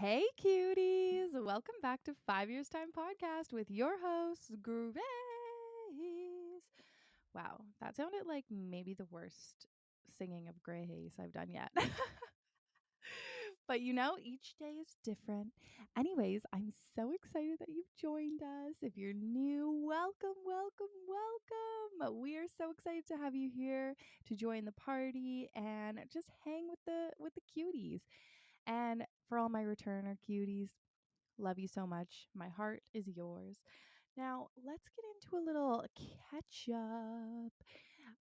Hey, cuties! Welcome back to 5 Years Time Podcast with your hosts, Grace. Wow, that sounded like maybe the worst singing of Grace I've done yet. But each day is different. Anyways, I'm so excited that you've joined us. If you're new, welcome, welcome, welcome. We are so excited to have you here to join the party and just hang with the cuties. And for all my returner cuties, love you so much. My heart is yours. Now, let's get into a little catch up.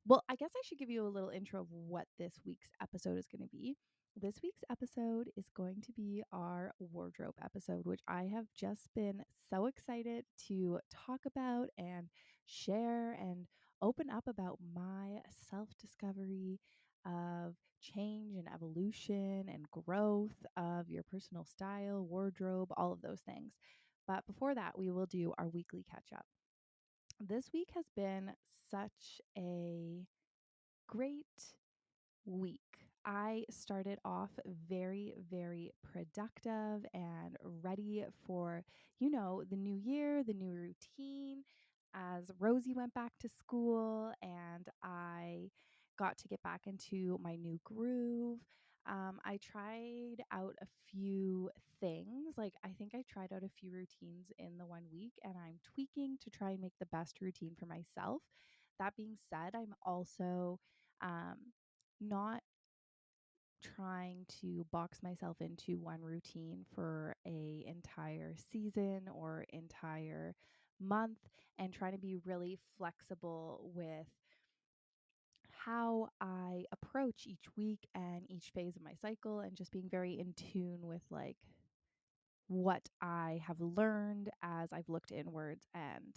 Well, I guess I should give you a little intro of what this week's episode is going to be. This week's episode is going to be our wardrobe episode, which I have just been so excited to talk about and share and open up about my self discovery of change and evolution and growth of your personal style, wardrobe, all of those things. But before that, we will do our weekly catch up. This week has been such a great week. I started off very, very productive and ready for, the new year, the new routine. As Rosie went back to school and I got to get back into my new groove. I tried out a few things. Like, I think I tried out a few routines in the 1 week, and I'm tweaking to try and make the best routine for myself. That being said, I'm also um, not trying to box myself into one routine for a entire season or entire month, and trying to be really flexible with how I approach each week and each phase of my cycle, and just being very in tune with like what I have learned as I've looked inwards and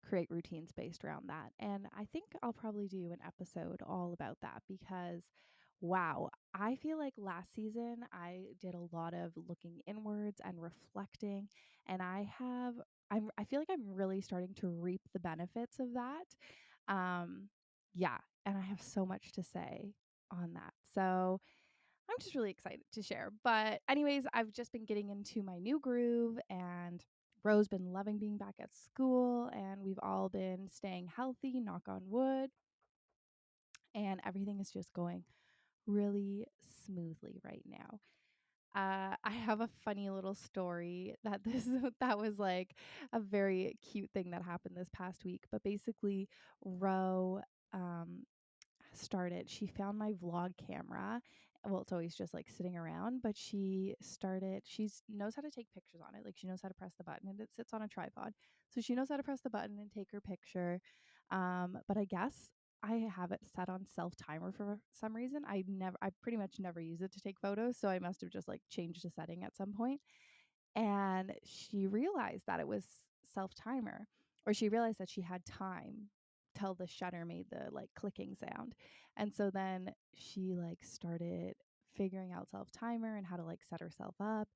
create routines based around that. And I think I'll probably do an episode all about that because, wow, I feel like last season I did a lot of looking inwards and reflecting, and I feel like I'm really starting to reap the benefits of that. Yeah, and I have so much to say on that. So I'm just really excited to share. But anyways, I've just been getting into my new groove, and Rose been loving being back at school, and we've all been staying healthy, knock on wood, and everything is just going really smoothly right now. I have a funny little story that this that was like a very cute thing that happened this past week. But basically, Ro um, she found my vlog camera. Well, it's always just like sitting around, but she's knows how to take pictures on it. Like, she knows how to press the button, and it sits on a tripod. So she knows how to press the button and take her picture. But I guess I have it set on self timer for some reason. I pretty much never use it to take photos. So I must have just like changed a setting at some point. And she realized that it was self timer, or she realized that she had time till the shutter made the like clicking sound. And so then she like started figuring out self timer and how to like set herself up.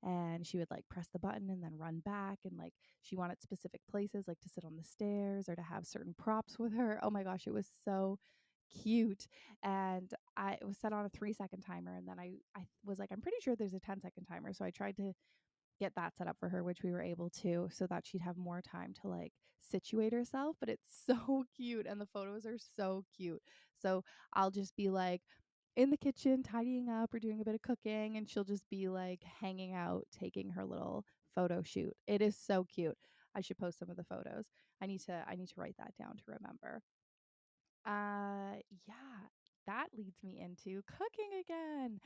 And she would like press the button and then run back. And like, she wanted specific places, like to sit on the stairs or to have certain props with her. Oh my gosh, it was so cute. And it was set on a 3 second timer. And then I was like, I'm pretty sure there's a 10 second timer. So I tried to get that set up for her, which we were able to, so that she'd have more time to like situate herself. But it's so cute, and the photos are so cute. So I'll just be like in the kitchen tidying up or doing a bit of cooking, and she'll just be like hanging out taking her little photo shoot. It is so cute. I should post some of the photos. I need to write that down to remember. Yeah, that leads me into cooking again.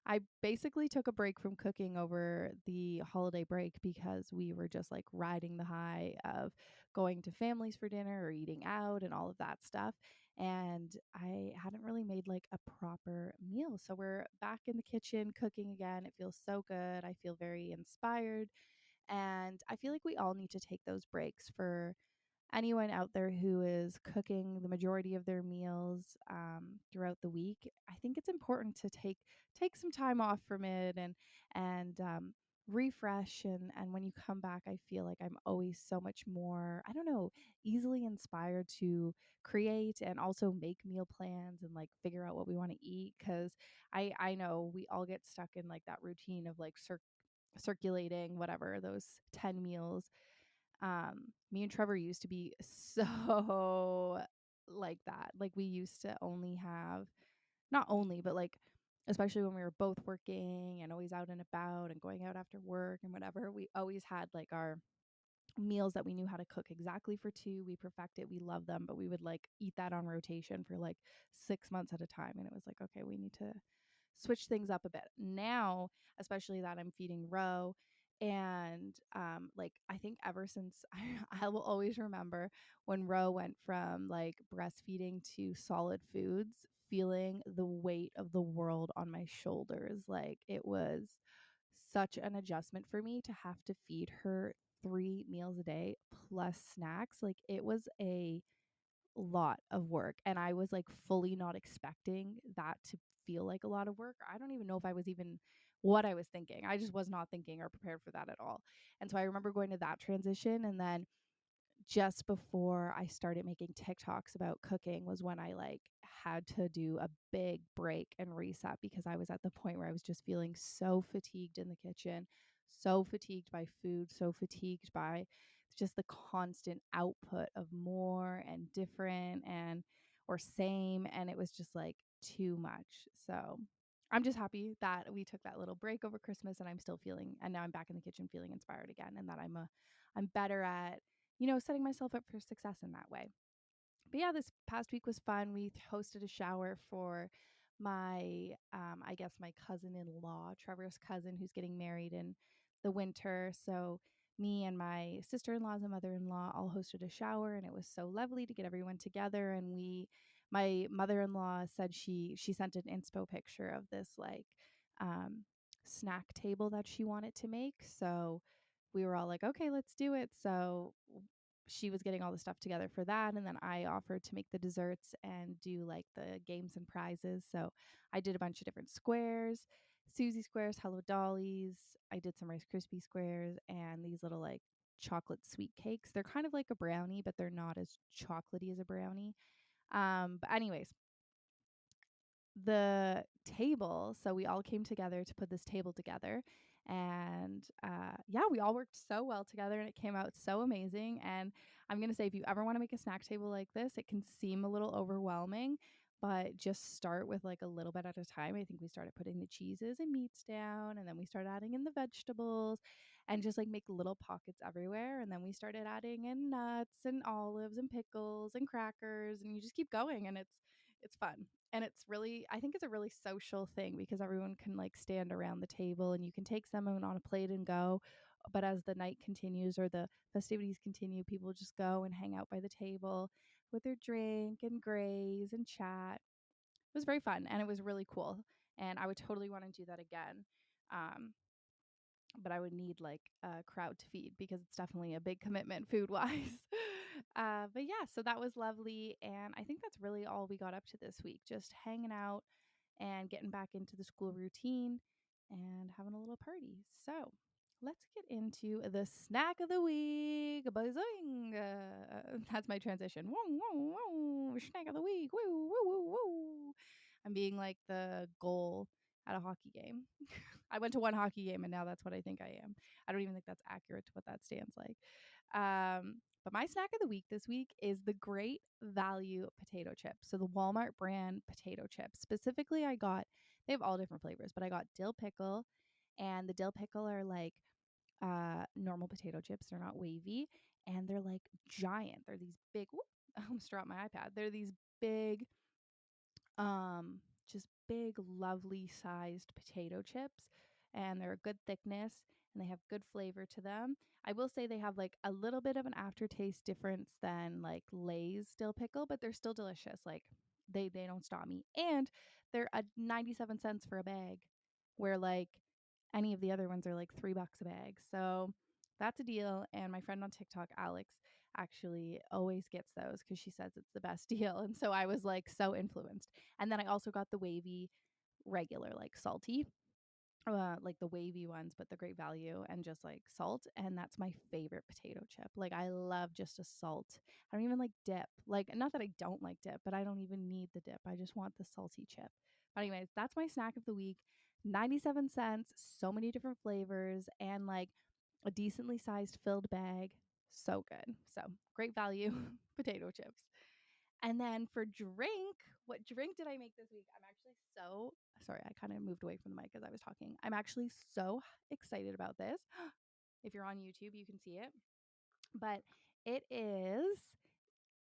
I basically took a break from cooking over the holiday break because we were just like riding the high of going to families for dinner or eating out and all of that stuff. And I hadn't really made like a proper meal. So we're back in the kitchen cooking again. It feels so good. I feel very inspired. And I feel like we all need to take those breaks. For anyone out there who is cooking the majority of their meals throughout the week, I think it's important to take some time off from it and refresh. And when you come back, I feel like I'm always so much more, I don't know, easily inspired to create and also make meal plans and like figure out what we want to eat. Because I know we all get stuck in like that routine of like circulating, whatever, those 10 meals. Me and Trevor used to be so like that. Like we used to only have, not only, but like, especially when we were both working and always out and about and going out after work and whatever, we always had like our meals that we knew how to cook exactly for two. We perfect it. We love them, but we would like eat that on rotation for like 6 months at a time. And it was like, okay, we need to switch things up a bit. Now, especially that I'm feeding Roe, and like I think ever since I will always remember when Roe went from like breastfeeding to solid foods, feeling the weight of the world on my shoulders. Like it was such an adjustment for me to have to feed her 3 meals a day plus snacks. Like it was a lot of work, and I was like fully not expecting that to feel like a lot of work. I don't even know if I was even what I was thinking. I just was not thinking or prepared for that at all. And so I remember going to that transition, and then just before I started making TikToks about cooking was when I like had to do a big break and reset, because I was at the point where I was just feeling so fatigued in the kitchen, so fatigued by food, so fatigued by just the constant output of more and different and or same, and it was just like too much. So I'm just happy that we took that little break over Christmas, and I'm still feeling, and now I'm back in the kitchen feeling inspired again, and that I'm better at, setting myself up for success in that way. But yeah, this past week was fun. We hosted a shower for my, I guess, my cousin in law, Trevor's cousin, who's getting married in the winter. So me and my sister in laws and mother in law all hosted a shower, and it was so lovely to get everyone together. And my mother in law said she sent an inspo picture of this like um, snack table that she wanted to make. So we were all like, okay, let's do it. So she was getting all the stuff together for that, and then I offered to make the desserts and do like the games and prizes. So I did a bunch of different squares, Susie squares, Hello Dollies. I did some Rice Krispie squares and these little like chocolate sweet cakes. They're kind of like a brownie, but they're not as chocolatey as a brownie. But anyways, the table, so we all came together to put this table together, and yeah, we all worked so well together, and it came out so amazing. And I'm going to say, if you ever want to make a snack table like this, it can seem a little overwhelming, but just start with like a little bit at a time. I think we started putting the cheeses and meats down, and then we started adding in the vegetables, and just like make little pockets everywhere. And then we started adding in nuts and olives and pickles and crackers, and you just keep going, and it's fun. And it's really, I think it's a really social thing, because everyone can like stand around the table and you can take someone on a plate and go. But as the night continues or the festivities continue, people just go and hang out by the table with their drink and graze and chat. It was very fun, and it was really cool. And I would totally want to do that again. Um, but I would need like a crowd to feed, because it's definitely a big commitment food wise. But yeah, so that was lovely. And I think that's really all we got up to this week, just hanging out and getting back into the school routine and having a little party. So let's get into the snack of the week. Bazing! That's my transition. Woo, woo, woo. Snack of the week. Woo, woo, woo, woo. I'm being like the goal at a hockey game. I went to one hockey game, and now that's what I think I am. I don't even think that's accurate to what that stands like. But my snack of the week this week is the Great Value potato chips. So the Walmart brand potato chips. Specifically, they have all different flavors, but I got dill pickle, and the dill pickle are like normal potato chips. They're not wavy, and they're like giant. They're these big, whoop, I almost dropped my iPad. They're these big, um, just big, lovely sized potato chips, and they're a good thickness, and they have good flavor to them. I will say they have like a little bit of an aftertaste difference than like Lay's dill pickle, but they're still delicious. Like they don't stop me. And they're 97 cents for a bag, where like any of the other ones are like $3 a bag. So that's a deal. And my friend on TikTok, Alex, actually always gets those because she says it's the best deal. And so I was like so influenced. And then I also got the wavy regular, like salty, like the wavy ones, but the Great Value and just like salt. And that's my favorite potato chip. Like I love just a salt. I don't even like dip. Like, not that I don't like dip, but I don't even need the dip. I just want the salty chip. But anyways, that's my snack of the week. 97 cents, so many different flavors, and like a decently sized filled bag. So good. So great value potato chips. And then for drink, what drink did I make this week? I'm actually so sorry. I kind of moved away from the mic as I was talking. I'm actually so excited about this. If you're on YouTube, you can see it. But it is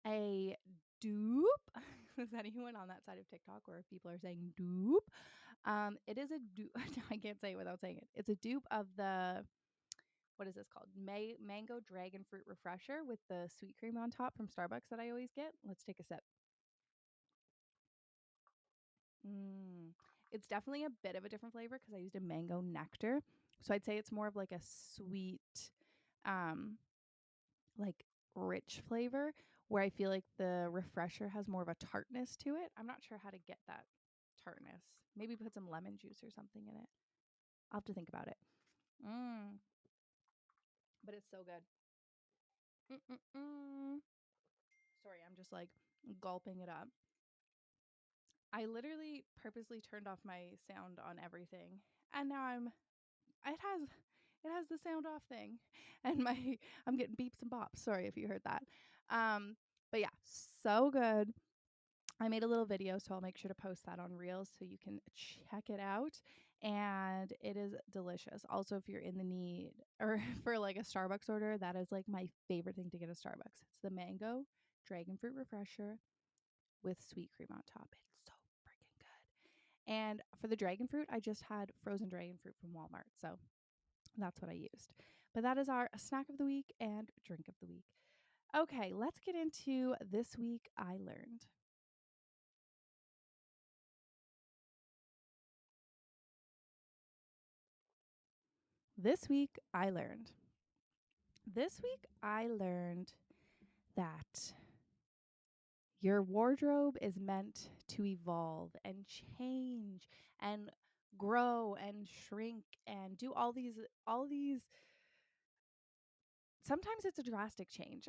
a dupe. Is anyone on that side of TikTok where people are saying dupe? It is a dupe. I can't say it without saying it. It's a dupe of the, what is this called? Mango Dragon Fruit Refresher with the sweet cream on top from Starbucks that I always get. Let's take a sip. It's definitely a bit of a different flavor because I used a mango nectar. So I'd say it's more of like a sweet, um, like rich flavor, where I feel like the refresher has more of a tartness to it. I'm not sure how to get that tartness. Maybe put some lemon juice or something in it. I'll have to think about it. But it's so good. Sorry, I'm just like gulping it up. I literally purposely turned off my sound on everything, and now it has the sound off thing, and I'm getting beeps and bops. Sorry if you heard that. But yeah, so good. I made a little video, so I'll make sure to post that on Reels so you can check it out. And it is delicious. Also, if you're in the need or for like a Starbucks order, that is like my favorite thing to get at Starbucks. It's the mango dragon fruit refresher with sweet cream on top. It's so freaking good. And for the dragon fruit, I just had frozen dragon fruit from Walmart. So that's what I used. But that is our snack of the week and drink of the week. Okay, let's get into this week I learned. This week I learned. This week I learned that your wardrobe is meant to evolve and change and grow and shrink and do all these. Sometimes it's a drastic change.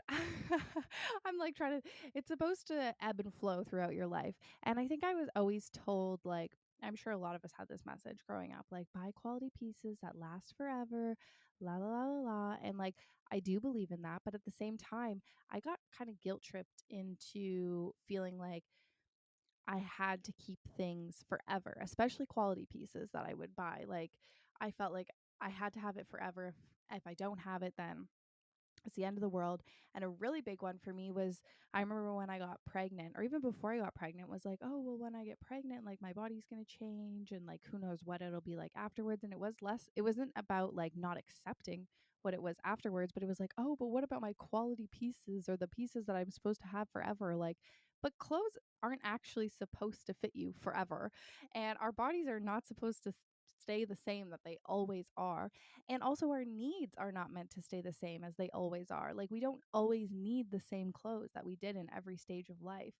I'm like trying to, it's supposed to ebb and flow throughout your life. And I think I was always told, like, I'm sure a lot of us had this message growing up, like, buy quality pieces that last forever, la la la la la. And like, I do believe in that. But at the same time, I got kind of guilt tripped into feeling like I had to keep things forever, especially quality pieces that I would buy. Like, I felt like I had to have it forever. If I don't have it, then it's the end of the world. And a really big one for me was, I remember when I got pregnant, or even before I got pregnant, was like, oh, well, when I get pregnant, like my body's going to change and like who knows what it'll be like afterwards. And it wasn't about like not accepting what it was afterwards, but it was like, oh, but what about my quality pieces or the pieces that I'm supposed to have forever? Like, but clothes aren't actually supposed to fit you forever. And our bodies are not supposed to stay the same that they always are. And also, our needs are not meant to stay the same as they always are. Like, we don't always need the same clothes that we did in every stage of life.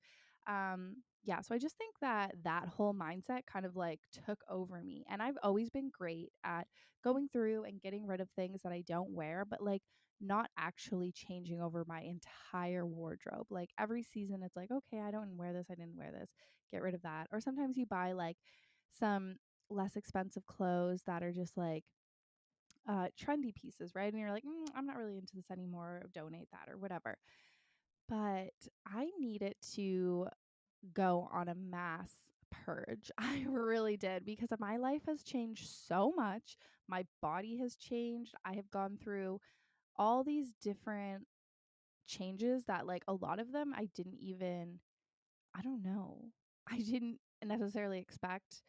Yeah, so I just think that that whole mindset kind of like took over me. And I've always been great at going through and getting rid of things that I don't wear, but like not actually changing over my entire wardrobe. Like every season, it's like, okay, I don't wear this, I didn't wear this, get rid of that. Or sometimes you buy like some less expensive clothes that are just like trendy pieces, right? And you're like, I'm not really into this anymore, donate that or whatever. But I needed to go on a mass purge. I really did, because my life has changed so much. My body has changed. I have gone through all these different changes that, like, a lot of them I didn't even, I don't know, I didn't necessarily expect,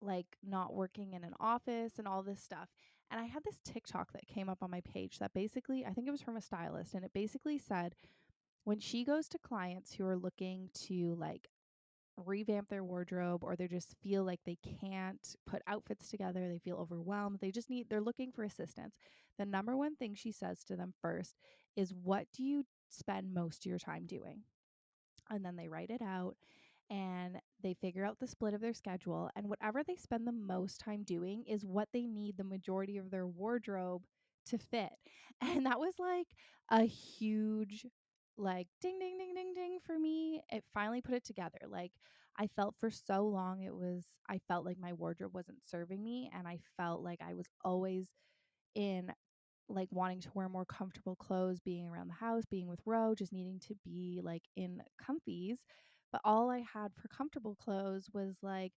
like not working in an office and all this stuff. And I had this TikTok that came up on my page that basically, I think it was from a stylist, and it basically said when she goes to clients who are looking to like revamp their wardrobe, or they just feel like they can't put outfits together, they feel overwhelmed, they're looking for assistance. The number one thing she says to them first is, what do you spend most of your time doing? And then they write it out and they figure out the split of their schedule. And whatever they spend the most time doing is what they need the majority of their wardrobe to fit. And that was like a huge, like, ding, ding, ding, ding, ding for me. It finally put it together. Like, I felt for so long I felt like my wardrobe wasn't serving me, and I felt like I was always in like wanting to wear more comfortable clothes, being around the house, being with Ro, just needing to be like in comfies. But all I had for comfortable clothes was like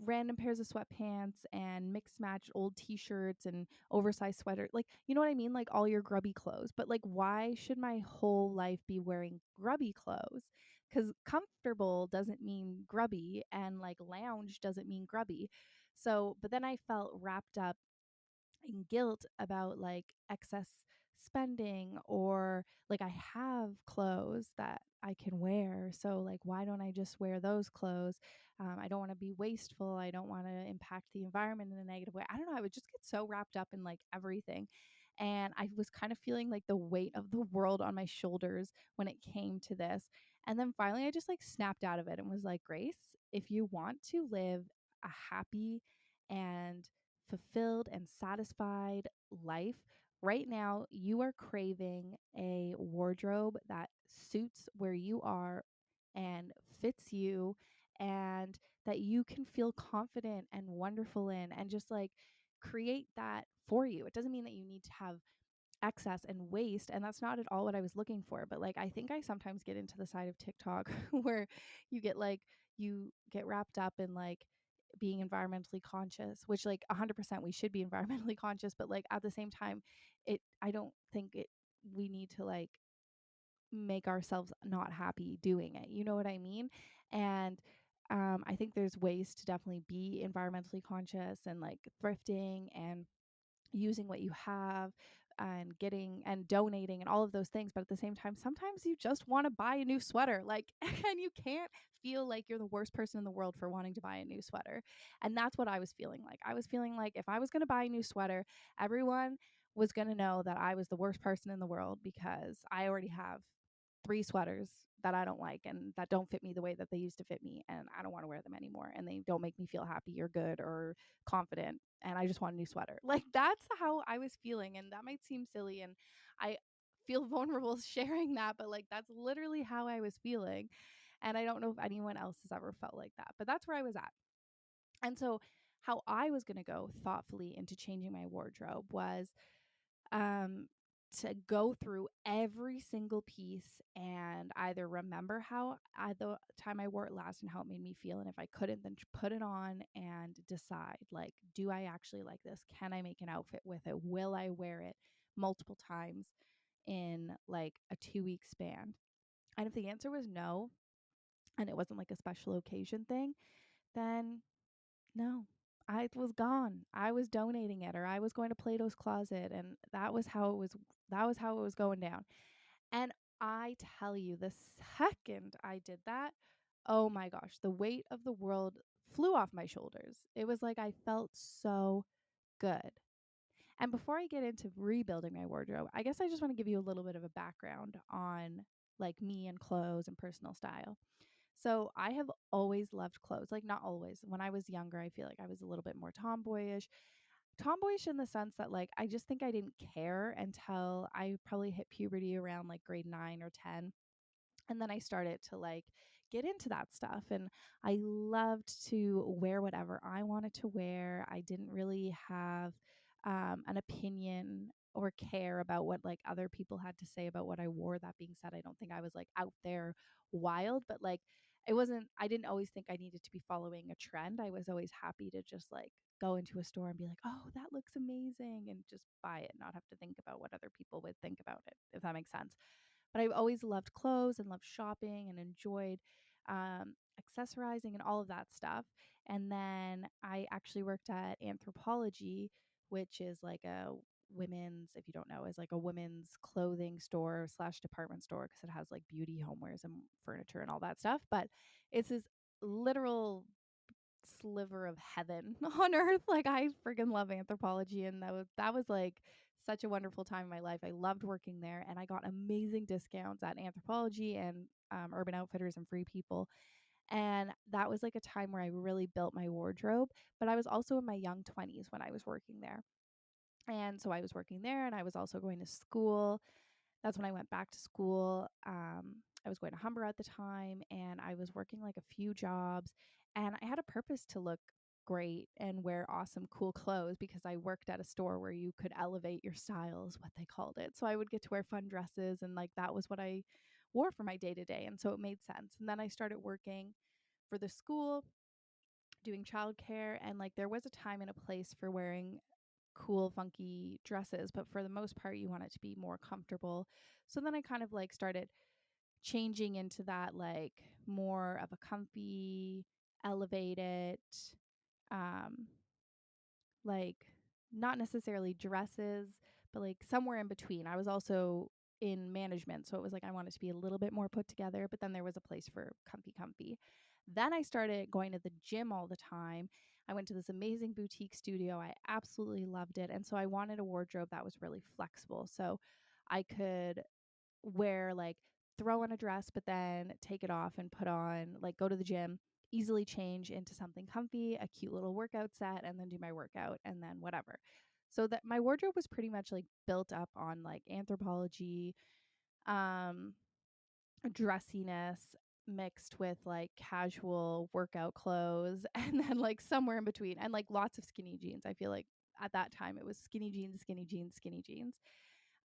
random pairs of sweatpants and mixed matched old t-shirts and oversized sweater. Like, you know what I mean? Like all your grubby clothes. But like why should my whole life be wearing grubby clothes? Cuz comfortable doesn't mean grubby and like lounge doesn't mean grubby. So, but then I felt wrapped up and guilt about like excess spending, or like I have clothes that I can wear. So like why don't I just wear those clothes? I don't want to be wasteful. I don't want to impact the environment in a negative way. I don't know. I would just get so wrapped up in like everything. And I was kind of feeling like the weight of the world on my shoulders when it came to this. And then finally I just like snapped out of it and was like, Grace, if you want to live a happy and fulfilled and satisfied life, right now you are craving a wardrobe that suits where you are and fits you, and that you can feel confident and wonderful in, and just like create that for you. It doesn't mean that you need to have excess and waste, and that's not at all what I was looking for. But like I think I sometimes get into the side of TikTok where you get wrapped up in like being environmentally conscious, which like 100% we should be environmentally conscious, but like at the same time I don't think it we need to like make ourselves not happy doing it. You know what I mean? And I think there's ways to definitely be environmentally conscious and like thrifting and using what you have and getting and donating and all of those things. But at the same time, sometimes you just want to buy a new sweater, like, and you can't feel like you're the worst person in the world for wanting to buy a new sweater. And that's what I was feeling like. I was feeling like if I was going to buy a new sweater, everyone was going to know that I was the worst person in the world because I already have 3 sweaters that I don't like and that don't fit me the way that they used to fit me, and I don't want to wear them anymore, and they don't make me feel happy or good or confident, and I just want a new sweater. Like that's how I was feeling, and that might seem silly, and I feel vulnerable sharing that, but like that's literally how I was feeling. And I don't know if anyone else has ever felt like that, but that's where I was at. And so how I was going to go thoughtfully into changing my wardrobe was um, to go through every single piece and either remember how the time I wore it last and how it made me feel. And if I couldn't, then put it on and decide, like, do I actually like this? Can I make an outfit with it? Will I wear it multiple times in like a 2 week span? And if the answer was no, and it wasn't like a special occasion thing, then no, I was gone. I was donating it, or I was going to Plato's Closet, and that was how it was going down. And I tell you, the second I did that, oh my gosh, the weight of the world flew off my shoulders. It was like I felt so good. And before I get into rebuilding my wardrobe, I guess I just want to give you a little bit of a background on like me and clothes and personal style. So I have always loved clothes. Like not always. When I was younger, I feel like I was a little bit more tomboyish. Tomboyish in the sense that like I just think I didn't care until I probably hit puberty around like grade 9 or 10. And then I started to like get into that stuff, and I loved to wear whatever I wanted to wear. I didn't really have an opinion or care about what like other people had to say about what I wore. That being said, I don't think I was like out there wild, but like I didn't always think I needed to be following a trend. I was always happy to just like go into a store and be like, oh, that looks amazing, and just buy it, not have to think about what other people would think about it, if that makes sense. But I've always loved clothes and loved shopping and enjoyed accessorizing and all of that stuff. And then I actually worked at Anthropology, which is like a women's, if you don't know, is like a women's clothing store slash department store because it has like beauty homewares and furniture and all that stuff. But it's this literal sliver of heaven on earth. Like I freaking love Anthropology, and that was like such a wonderful time in my life. I loved working there, and I got amazing discounts at Anthropology and Urban Outfitters and Free People. And that was like a time where I really built my wardrobe. But I was also in my young 20s when I was working there. And so I was working there, and I was also going to school. That's when I went back to school. I was going to Humber at the time, and I was working like a few jobs, and I had a purpose to look great and wear awesome, cool clothes because I worked at a store where you could elevate your style, is what they called it. So I would get to wear fun dresses, and like that was what I wore for my day to day. And so it made sense. And then I started working for the school doing childcare, and like there was a time and a place for wearing cool funky dresses, but for the most part you want it to be more comfortable. So then I kind of like started changing into that, like more of a comfy, elevated, um like not necessarily dresses, but like somewhere in between. I was also in management, so it was like I wanted to be a little bit more put together, but then there was a place for comfy. Then I started going to the gym all the time. I went to this amazing boutique studio. I absolutely loved it. And so I wanted a wardrobe that was really flexible. So I could wear like throw on a dress but then take it off and put on, like, go to the gym, easily change into something comfy, a cute little workout set, and then do my workout and then whatever. So that my wardrobe was pretty much like built up on like Anthropologie, um dressiness mixed with like casual workout clothes and then like somewhere in between, and like lots of skinny jeans. I feel like at that time it was skinny jeans, skinny jeans, skinny jeans.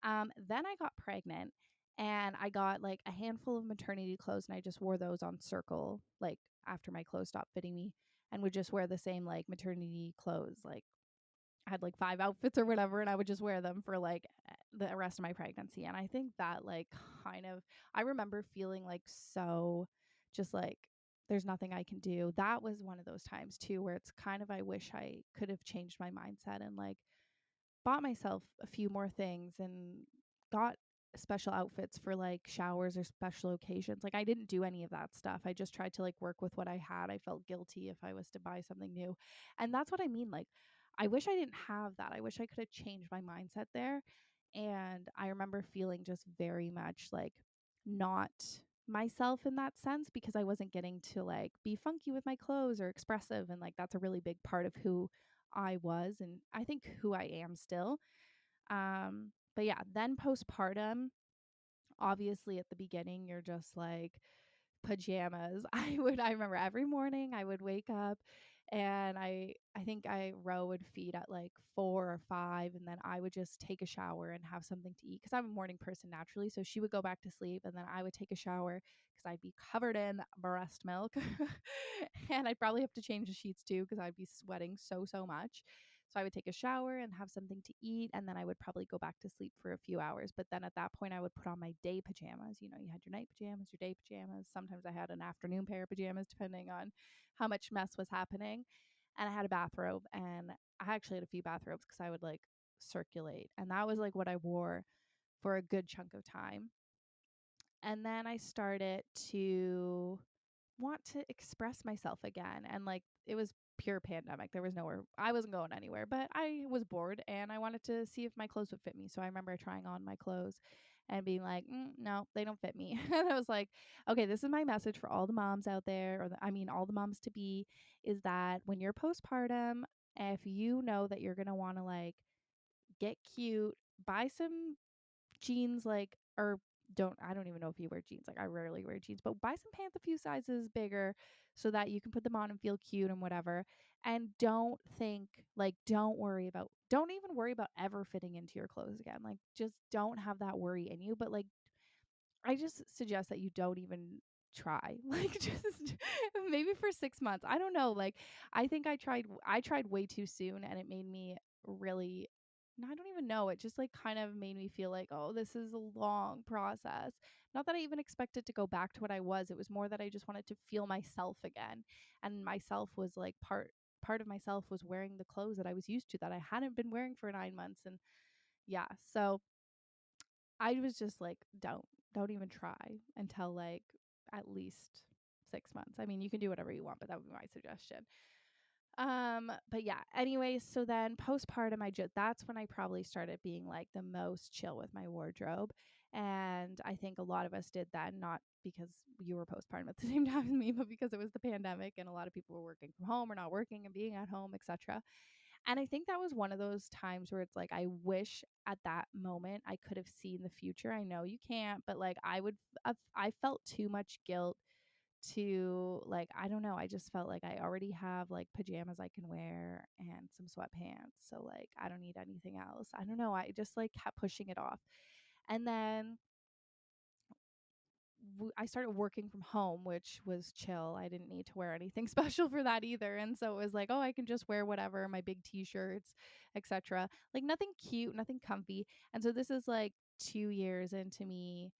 Then I got pregnant, and I got like a handful of maternity clothes, and I just wore those on circle, like after my clothes stopped fitting me, and would just wear the same like maternity clothes. Like I had like 5 outfits or whatever, and I would just wear them for like the rest of my pregnancy. And I think that like kind of, I remember feeling like so just like there's nothing I can do. That was one of those times too where it's kind of, I wish I could have changed my mindset and like bought myself a few more things and got special outfits for like showers or special occasions. Like I didn't do any of that stuff. I just tried to like work with what I had. I felt guilty if I was to buy something new. And that's what I mean. Like I wish I didn't have that. I wish I could have changed my mindset there. And I remember feeling just very much like not myself in that sense because I wasn't getting to like be funky with my clothes or expressive, and like that's a really big part of who I was, and I think who I am still. But yeah, then postpartum, obviously at the beginning, you're just like pajamas. I remember every morning I would wake up, and I think Ro would feed at like 4 or 5, and then I would just take a shower and have something to eat because I'm a morning person naturally. So she would go back to sleep, and then I would take a shower because I'd be covered in breast milk, and I'd probably have to change the sheets too because I'd be sweating so much. So I would take a shower and have something to eat, and then I would probably go back to sleep for a few hours. But then at that point, I would put on my day pajamas. You know, you had your night pajamas, your day pajamas. Sometimes I had an afternoon pair of pajamas, depending on how much mess was happening. And I had a bathrobe, and I actually had a few bathrobes because I would like circulate. And that was like what I wore for a good chunk of time. And then I started to want to express myself again. And like it was pure pandemic. There was nowhere, I wasn't going anywhere, but I was bored and I wanted to see if my clothes would fit me. So I remember trying on my clothes and being like, no, they don't fit me. And I was like, okay, this is my message for all the moms out there, or I mean, all the moms to be, is that when you're postpartum, if you know that you're going to want to like get cute, buy some jeans, like, or I don't even know if you wear jeans. Like I rarely wear jeans, but buy some pants a few sizes bigger so that you can put them on and feel cute and whatever. And don't even worry about ever fitting into your clothes again. Like just don't have that worry in you. But like I just suggest that you don't even try. Like just maybe for 6 months. I don't know. Like I tried way too soon, and it made me really, no, I don't even know. It just like kind of made me feel like, oh, this is a long process. Not that I even expected to go back to what I was. It was more that I just wanted to feel myself again. And myself was like part of myself was wearing the clothes that I was used to that I hadn't been wearing for 9 months. And yeah, so I was just like, don't even try until like at least 6 months. I mean, you can do whatever you want, but that would be my suggestion. But yeah, anyways, so then postpartum, that's when I probably started being like the most chill with my wardrobe. And I think a lot of us did that, not because you were postpartum at the same time as me, but because it was the pandemic and a lot of people were working from home or not working and being at home, etc. And I think that was one of those times where it's like, I wish at that moment I could have seen the future. I know you can't, but like I felt too much guilt to like, I don't know, I just felt like I already have like pajamas I can wear and some sweatpants. So like I don't need anything else. I don't know. I just like kept pushing it off. And then I started working from home, which was chill. I didn't need to wear anything special for that either. And so it was like, oh, I can just wear whatever, my big t-shirts, etc. Like nothing cute, nothing comfy. And so this is like 2 years into me,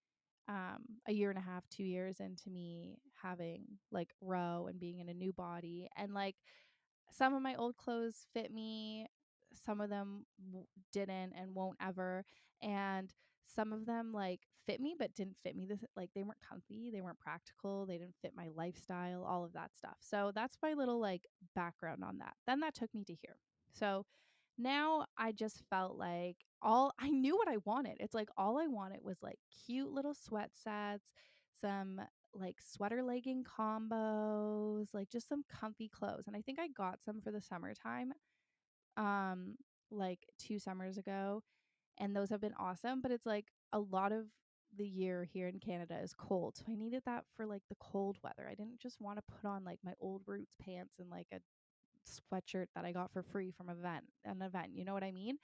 a year and a half, 2 years into me having like row and being in a new body. And like some of my old clothes fit me, some of them didn't and won't ever. And some of them like fit me but didn't fit me, this like they weren't comfy, they weren't practical, they didn't fit my lifestyle, all of that stuff. So that's my little like background on that. Then that took me to here. So now I just felt like all I knew what I wanted. It's like all I wanted was like cute little sweat sets, some like sweater legging combos, like just some comfy clothes. And I think I got some for the summertime, um, like 2 summers ago, and those have been awesome. But it's like a lot of the year here in Canada is cold. So I needed that for like the cold weather. I didn't just want to put on like my old roots pants and like a sweatshirt that I got for free from an event, you know what I mean?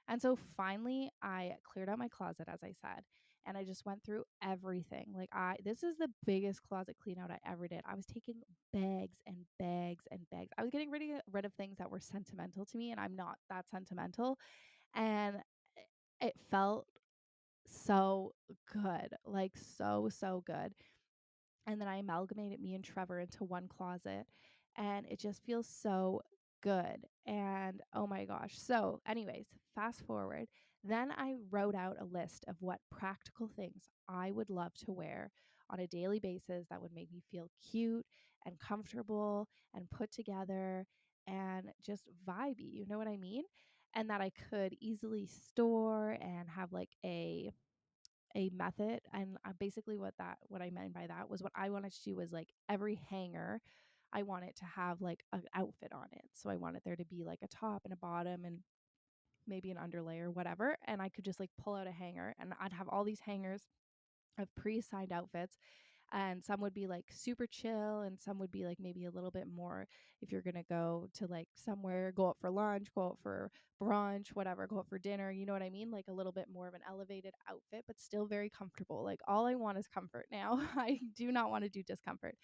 And so finally I cleared out my closet, as I said, and I just went through everything. Like this is the biggest closet clean out I ever did. I was taking bags and bags and bags. I was getting rid of things that were sentimental to me, and I'm not that sentimental. And it felt so good. Like so good. And then I amalgamated me and Trevor into one closet, and it just feels so good. And oh my gosh. So, anyways, fast forward. Then I wrote out a list of what practical things I would love to wear on a daily basis that would make me feel cute and comfortable and put together and just vibey, you know what I mean? And that I could easily store and have like a method. And basically what I meant by that was, what I wanted to do was like every hanger I want it to have like an outfit on it. So I wanted there to be like a top and a bottom and maybe an underlay or whatever, and I could just like pull out a hanger and I'd have all these hangers of pre-assigned outfits. And some would be like super chill, and some would be like maybe a little bit more, if you're going to go to like somewhere, go out for lunch, go out for brunch, whatever, go out for dinner, you know what I mean? Like a little bit more of an elevated outfit, but still very comfortable. Like all I want is comfort now. I do not want to do discomfort.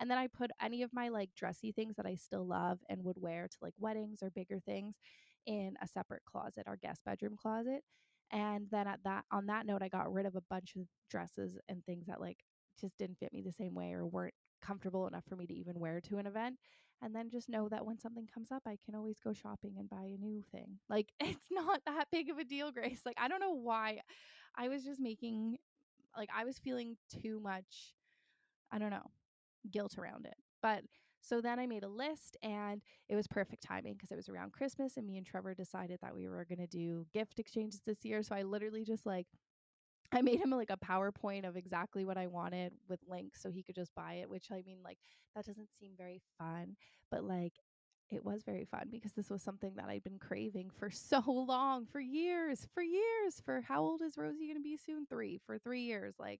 And then I put any of my like dressy things that I still love and would wear to like weddings or bigger things in a separate closet, our guest bedroom closet. And then on that note, I got rid of a bunch of dresses and things that like just didn't fit me the same way or weren't comfortable enough for me to even wear to an event. And then just know that when something comes up, I can always go shopping and buy a new thing. Like it's not that big of a deal, Grace. Like I don't know why. I was just making like I was feeling too much, I don't know, guilt around it. But so then I made a list, and it was perfect timing because it was around Christmas and me and Trevor decided that we were going to do gift exchanges this year. So I literally just like I made him like a PowerPoint of exactly what I wanted with links so he could just buy it, which I mean, like, that doesn't seem very fun, but like, it was very fun because this was something that I'd been craving for so long, for years. For how old is Rosie going to be soon? 3, for 3 years. Like,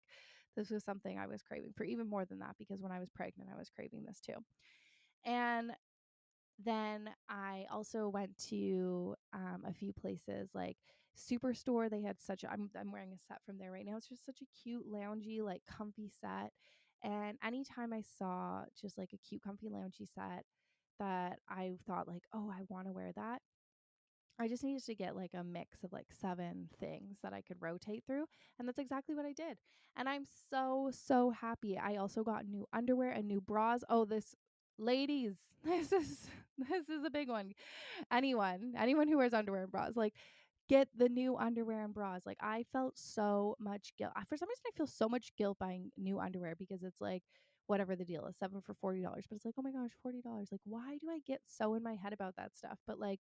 this was something I was craving for even more than that, because when I was pregnant, I was craving this too. And then I also went to a few places like Superstore. They had such I'm wearing a set from there right now. It's just such a cute, loungy, like comfy set. And anytime I saw just like a cute, comfy, loungy set that I thought like, oh, I want to wear that, I just needed to get like a mix of like 7 things that I could rotate through. And that's exactly what I did. And I'm so happy. I also got new underwear and new bras. Oh, ladies, this is a big one. Anyone who wears underwear and bras, like, get the new underwear and bras. Like I felt so much guilt. For some reason I feel so much guilt buying new underwear, because it's like whatever the deal is, 7 for $40. But it's like, oh my gosh, $40. Like, why do I get so in my head about that stuff? But like,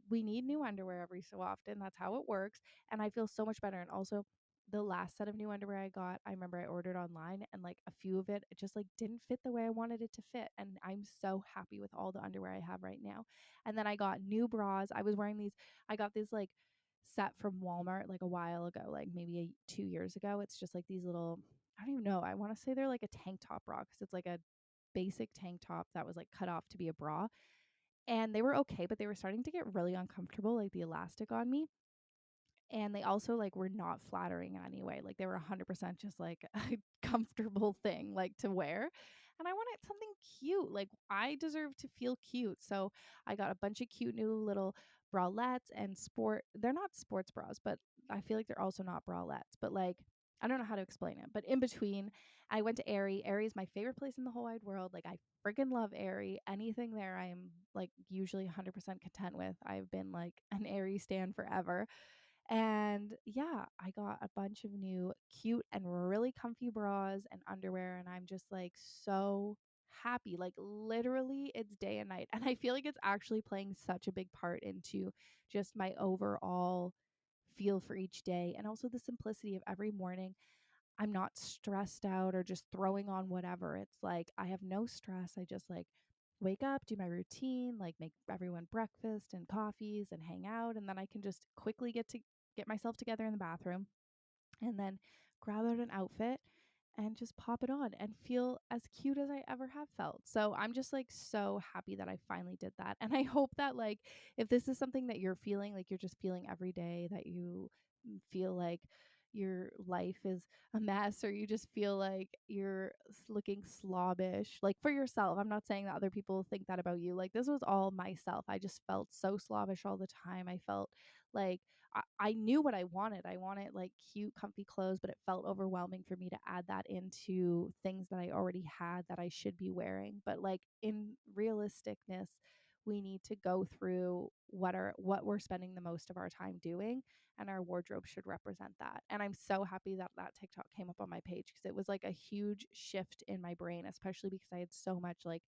we need new underwear every so often. That's how it works. And I feel so much better. And also, the last set of new underwear I got, I remember I ordered online and like a few of it just like didn't fit the way I wanted it to fit. And I'm so happy with all the underwear I have right now. And then I got new bras. I was wearing these, I got this like set from Walmart like a while ago, like maybe 2 years ago. It's just like these little, I don't even know. I want to say they're like a tank top bra because it's like a basic tank top that was like cut off to be a bra. And they were okay, but they were starting to get really uncomfortable, like the elastic on me. And they also like were not flattering in any way. Like they were 100% just like a comfortable thing like to wear. And I wanted something cute. Like I deserve to feel cute. So I got a bunch of cute new little bralettes and they're not sports bras, but I feel like they're also not bralettes. But like I don't know how to explain it. But in between, I went to Aerie. Aerie is my favorite place in the whole wide world. Like I freaking love Aerie. Anything there I'm like usually 100% content with. I've been like an Aerie stan forever. And yeah, I got a bunch of new cute and really comfy bras and underwear. And I'm just like so happy. Like literally, it's day and night. And I feel like it's actually playing such a big part into just my overall feel for each day. And also the simplicity of every morning. I'm not stressed out or just throwing on whatever. It's like I have no stress. I just like wake up, do my routine, like make everyone breakfast and coffees and hang out, and then I can just quickly get myself together in the bathroom and then grab out an outfit and just pop it on and feel as cute as I ever have felt. So I'm just like so happy that I finally did that. And I hope that like if this is something that you're feeling, like you're just feeling every day that you feel like your life is a mess or you just feel like you're looking slobbish, like for yourself. I'm not saying that other people think that about you. Like this was all myself. I just felt so slobbish all the time. I felt like I knew what I wanted. I wanted like cute, comfy clothes, but it felt overwhelming for me to add that into things that I already had that I should be wearing. But like in realisticness, we need to go through what we're spending the most of our time doing, and our wardrobe should represent that. And I'm so happy that that TikTok came up on my page because it was like a huge shift in my brain, especially because I had so much like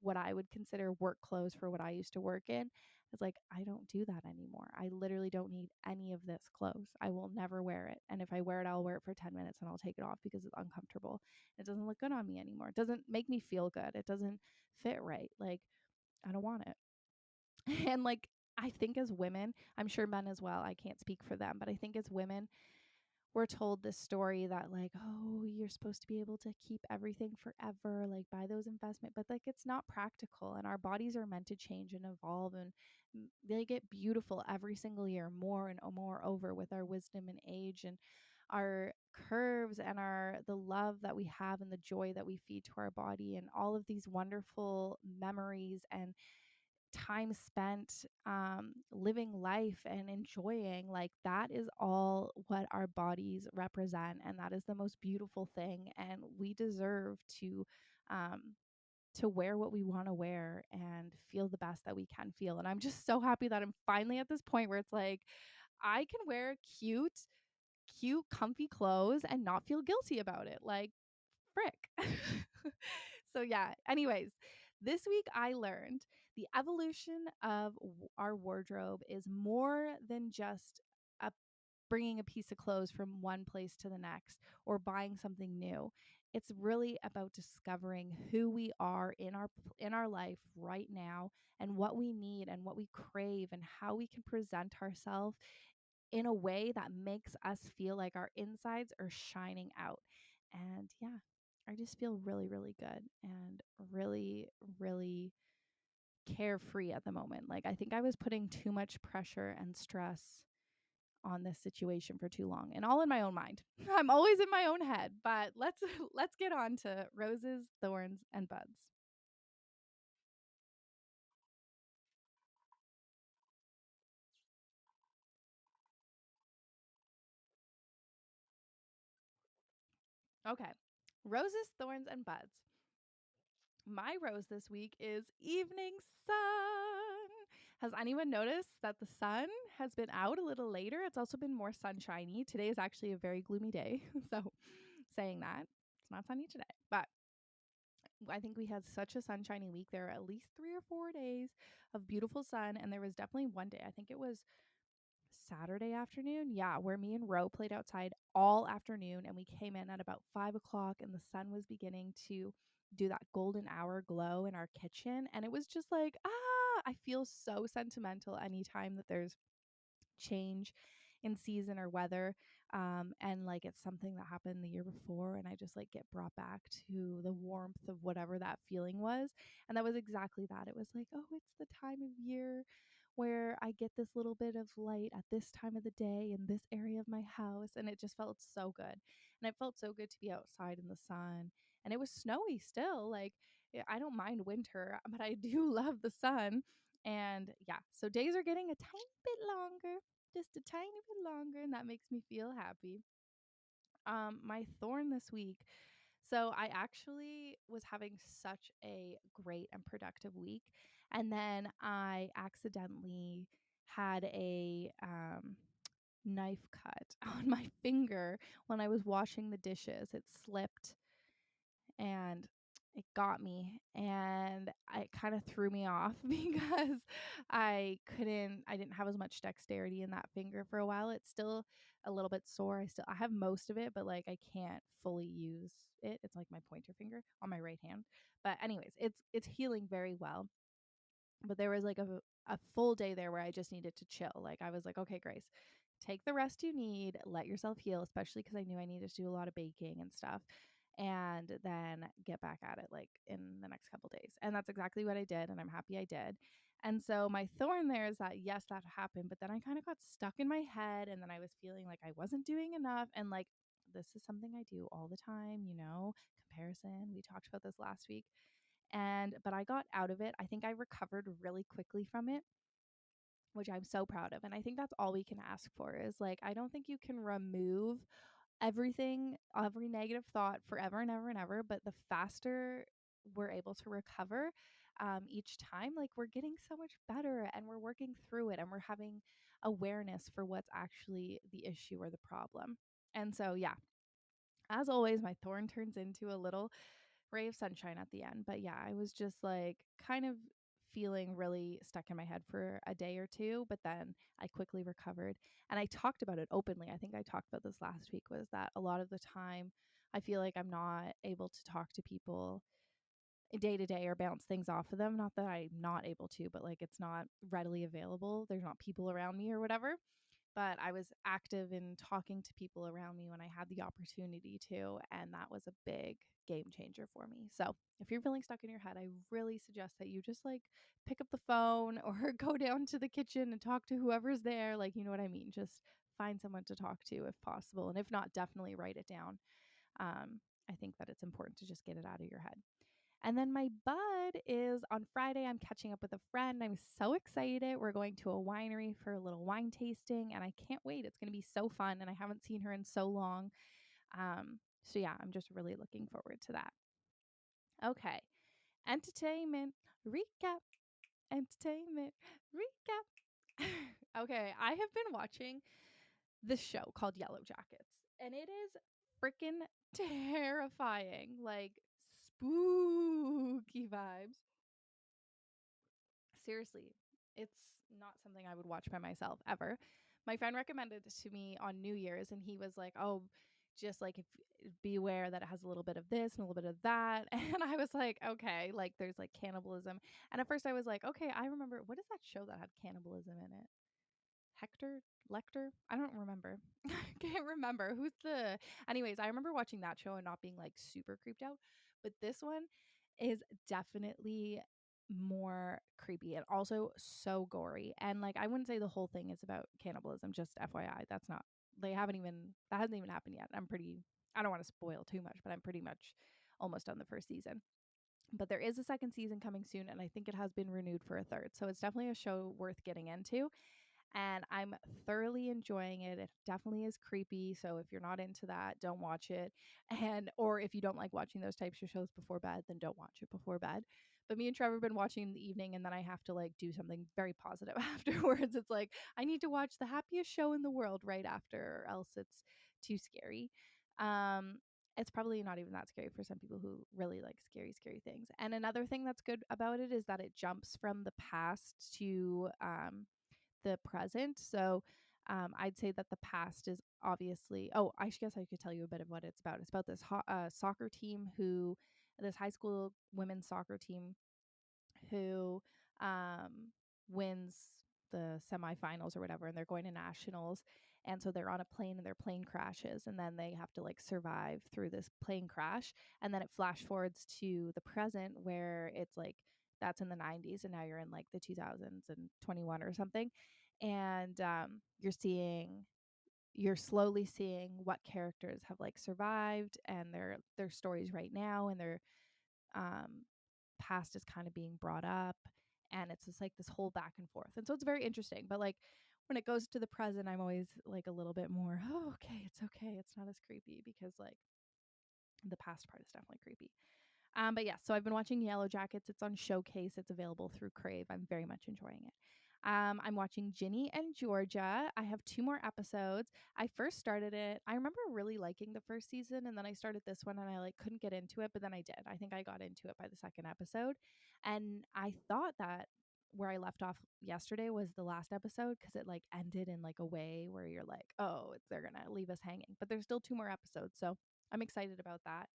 what I would consider work clothes for what I used to work in. It's like, I don't do that anymore. I literally don't need any of this clothes. I will never wear it. And if I wear it, I'll wear it for 10 minutes and I'll take it off because it's uncomfortable. It doesn't look good on me anymore. It doesn't make me feel good. It doesn't fit right. Like, I don't want it. And like, I think as women, I'm sure men as well, I can't speak for them, but I think as women, we're told this story that like, oh, you're supposed to be able to keep everything forever, like buy those investment, but like it's not practical, and our bodies are meant to change and evolve, and they get beautiful every single year, more and more over with our wisdom and age and our curves and our the love that we have and the joy that we feed to our body and all of these wonderful memories and time spent living life and enjoying, like that is all what our bodies represent, and that is the most beautiful thing, and we deserve um, to wear what we want to wear and feel the best that we can feel. And I'm just so happy that I'm finally at this point where it's like I can wear cute comfy clothes and not feel guilty about it. Like frick. So yeah, anyways, this week I learned the evolution of our wardrobe is more than just a bringing a piece of clothes from one place to the next or buying something new. It's really about discovering who we are in our life right now and what we need and what we crave and how we can present ourselves in a way that makes us feel like our insides are shining out. And yeah, I just feel really, really good and really, really carefree at the moment. Like I think I was putting too much pressure and stress on this situation for too long and all in my own mind. I'm always in my own head, but let's get on to roses, thorns and buds. Okay. Roses, thorns and buds. My rose this week is evening sun. Has anyone noticed that the sun has been out a little later? It's also been more sunshiny. Today is actually a very gloomy day. So, saying that, it's not sunny today. But I think we had such a sunshiny week. There are at least 3 or 4 days of beautiful sun. And there was definitely one day, I think it was Saturday afternoon, yeah, where me and Ro played outside all afternoon, and we came in at about 5 o'clock, and the sun was beginning to do that golden hour glow in our kitchen. And it was just like, I feel so sentimental anytime that there's change in season or weather, and like it's something that happened the year before, and I just like get brought back to the warmth of whatever that feeling was. And that was exactly that. It was like, oh, it's the time of year where I get this little bit of light at this time of the day in this area of my house, and it just felt so good. And it felt so good to be outside in the sun, and it was snowy still. Like, I don't mind winter, but I do love the sun. And yeah, so days are getting a tiny bit longer, just a tiny bit longer, and that makes me feel happy. My thorn this week. So I actually was having such a great and productive week, and then I accidentally had a knife cut on my finger when I was washing the dishes. It slipped and it got me, and it kind of threw me off because I didn't have as much dexterity in that finger for a while. It's still a little bit sore. I have most of it, but like I can't fully use it. It's like my pointer finger on my right hand. But anyways, it's healing very well. But there was like a full day there where I just needed to chill. Like I was like, okay, Grace, take the rest you need, let yourself heal, especially because I knew I needed to do a lot of baking and stuff, and then get back at it like in the next couple days. And that's exactly what I did, and I'm happy I did. And so my thorn there is that yes, that happened, but then I kind of got stuck in my head, and then I was feeling like I wasn't doing enough, and like this is something I do all the time, comparison. We talked about this last week. But I got out of it. I think I recovered really quickly from it, which I'm so proud of. And I think that's all we can ask for is like, I don't think you can remove everything, every negative thought forever and ever and ever. But the faster we're able to recover each time, like we're getting so much better and we're working through it and we're having awareness for what's actually the issue or the problem. And so, yeah, as always, my thorn turns into a little ray of sunshine at the end. But yeah, I was just like kind of feeling really stuck in my head for a day or two, but then I quickly recovered. And I talked about it openly. I think I talked about this last week, was that a lot of the time I feel like I'm not able to talk to people day to day or bounce things off of them. Not that I'm not able to, but like it's not readily available. There's not people around me or whatever, but I was active in talking to people around me when I had the opportunity to, and that was a big game changer for me. So if you're feeling stuck in your head, I really suggest that you just like pick up the phone or go down to the kitchen and talk to whoever's there. Like, you know what I mean? Just find someone to talk to if possible. And if not, definitely write it down. I think that it's important to just get it out of your head. And then my bud is on Friday. I'm catching up with a friend. I'm so excited. We're going to a winery for a little wine tasting, and I can't wait. It's going to be so fun, and I haven't seen her in so long. So yeah, I'm just really looking forward to that. Okay, entertainment recap. Entertainment recap. Okay, I have been watching this show called Yellow Jackets, and it is freaking terrifying. Like spooky vibes. Seriously, it's not something I would watch by myself ever. My friend recommended it to me on New Year's, and he was like, "Oh, just like if be aware that it has a little bit of this and a little bit of that." And I was like, "Okay, like there's like cannibalism." And at first I was like, "Okay, I remember what is that show that had cannibalism in it? Hector Lecter? I don't remember. Can't remember who's the. Anyways, I remember watching that show and not being like super creeped out, but this one is definitely more creepy and also so gory. And like I wouldn't say the whole thing is about cannibalism, just FYI. That's not that hasn't even happened yet. I don't want to spoil too much, but I'm pretty much almost on the first season. But there is a second season coming soon, and I think it has been renewed for a third. So it's definitely a show worth getting into, and I'm thoroughly enjoying it. It definitely is creepy, so if you're not into that, don't watch it. And or if you don't like watching those types of shows before bed, then don't watch it before bed. But me and Trevor have been watching in the evening, and then I have to like do something very positive afterwards. It's like I need to watch the happiest show in the world right after, or else it's too scary. Um, it's probably not even that scary for some people who really like scary things. And another thing that's good about it is that it jumps from the past to the present. So I'd say that the past is obviously. Oh, I guess I could tell you a bit of what it's about. It's about this soccer team this high school women's soccer team who um, wins the semifinals or whatever, and they're going to nationals. And so they're on a plane and their plane crashes, and then they have to like survive through this plane crash. And then it flash forwards to the present where it's like that's in the 90s, and now you're in like the 2021 or something. And you're slowly seeing what characters have like survived and their stories right now, and their um, past is kind of being brought up, and it's just like this whole back and forth. And so it's very interesting. But like when it goes to the present, I'm always like a little bit more, oh, okay, it's okay. It's not as creepy because like the past part is definitely creepy. But yeah, so I've been watching Yellow Jackets. It's on Showcase. It's available through Crave. I'm very much enjoying it. I'm watching Ginny and Georgia. I have 2 more episodes. I first started it. I remember really liking the first season, and then I started this one and I like couldn't get into it, but then I did. I think I got into it by the second episode. And I thought that where I left off yesterday was the last episode because it like ended in like a way where you're like, oh, they're gonna leave us hanging. But there's still 2 more episodes, so I'm excited about that,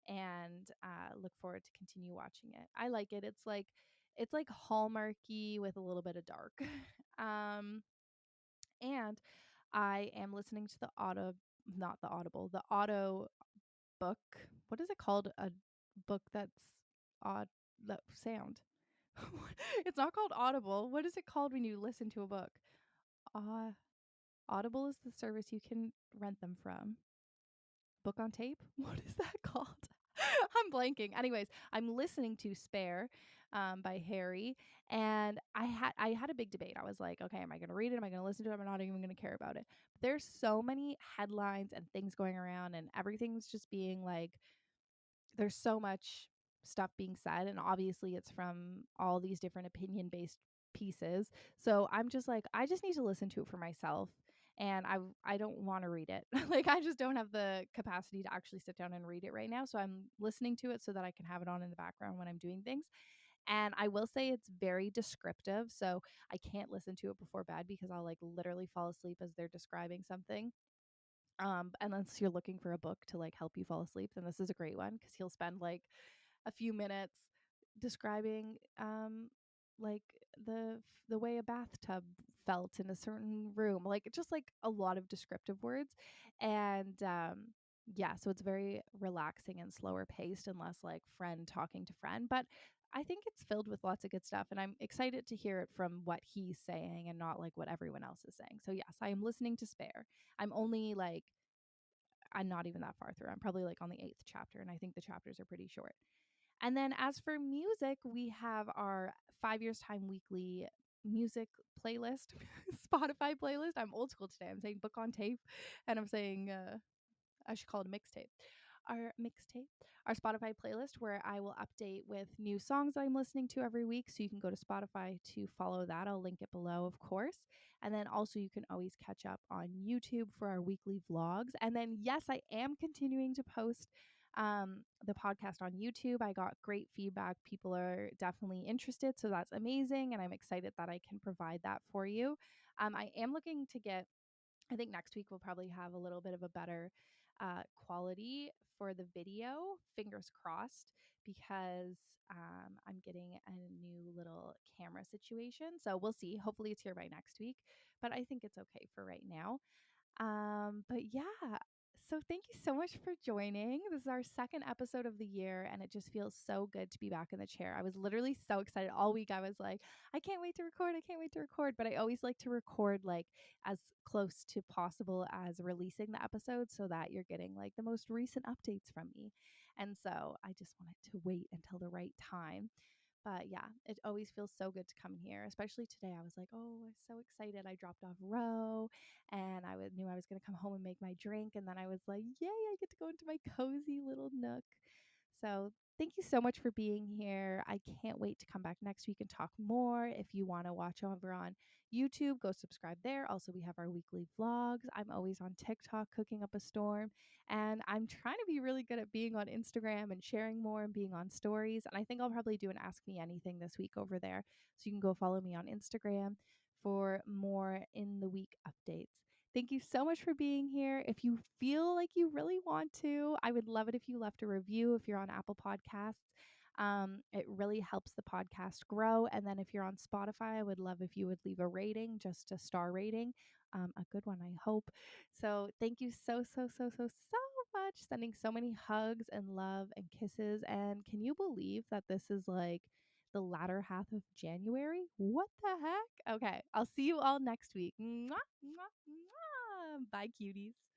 and look forward to continue watching it. I like it. It's like Hallmarky with a little bit of dark. um, and I am listening to not the Audible, the auto book. What is it called? A book that's odd, that sound. It's not called Audible. What is it called when you listen to a book? Uh, Audible is the service you can rent them from. Book on tape? What is that called? I'm blanking. Anyways, I'm listening to Spare by Harry, and I had a big debate. I was like, okay, am I going to read it? Am I going to listen to it? I'm not even going to care about it. But there's so many headlines and things going around, and everything's just being like, there's so much stuff being said, and obviously it's from all these different opinion based pieces. So I'm just like, I just need to listen to it for myself, and I don't want to read it. Like I just don't have the capacity to actually sit down and read it right now. So I'm listening to it so that I can have it on in the background when I'm doing things. And I will say it's very descriptive. So I can't listen to it before bed because I'll like literally fall asleep as they're describing something. Unless you're looking for a book to like help you fall asleep, then this is a great one because he'll spend like a few minutes describing like the way a bathtub felt in a certain room, like just like a lot of descriptive words. And yeah, so it's very relaxing and slower paced and less like friend talking to friend, but I think it's filled with lots of good stuff, and I'm excited to hear it from what he's saying and not like what everyone else is saying. So yes, I am listening to Spare. I'm only like, I'm not even that far through. I'm probably like on the 8th chapter, and I think the chapters are pretty short. And then as for music, we have our 5 Years Time weekly music playlist, Spotify playlist. I'm old school today. I'm saying book on tape, and I'm saying I should call it a mixtape. Our Spotify playlist, where I will update with new songs that I'm listening to every week. So you can go to Spotify to follow that. I'll link it below, of course. And then also you can always catch up on YouTube for our weekly vlogs. And then, yes, I am continuing to post the podcast on YouTube. I got great feedback. People are definitely interested. So that's amazing. And I'm excited that I can provide that for you. I am looking to get, I think next week we'll probably have a little bit of a better quality for the video, fingers crossed, because I'm getting a new little camera situation. So we'll see. Hopefully it's here by next week, but I think it's okay for right now. But yeah, so thank you so much for joining. This is our second episode of the year, and it just feels so good to be back in the chair. I was literally so excited all week. I was like, I can't wait to record. I can't wait to record. But I always like to record like as close to possible as releasing the episode so that you're getting like the most recent updates from me. And so I just wanted to wait until the right time. But yeah, it always feels so good to come in here, especially today. I was like, oh, I'm so excited. I dropped off Row, and knew I was going to come home and make my drink. And then I was like, yay, I get to go into my cozy little nook. So thank you so much for being here. I can't wait to come back next week and talk more. If you want to watch over on YouTube, go subscribe there. Also, we have our weekly vlogs. I'm always on TikTok cooking up a storm. And I'm trying to be really good at being on Instagram and sharing more and being on stories. And I think I'll probably do an Ask Me Anything this week over there. So you can go follow me on Instagram for more in the week updates. Thank you so much for being here. If you feel like you really want to, I would love it if you left a review if you're on Apple Podcasts. It really helps the podcast grow. And then if you're on Spotify, I would love if you would leave a rating, just a star rating, a good one, I hope. So thank you so much. Sending so many hugs and love and kisses. And can you believe that this is like the latter half of January? What the heck? Okay, I'll see you all next week. Mwah, mwah, mwah. Bye, cuties.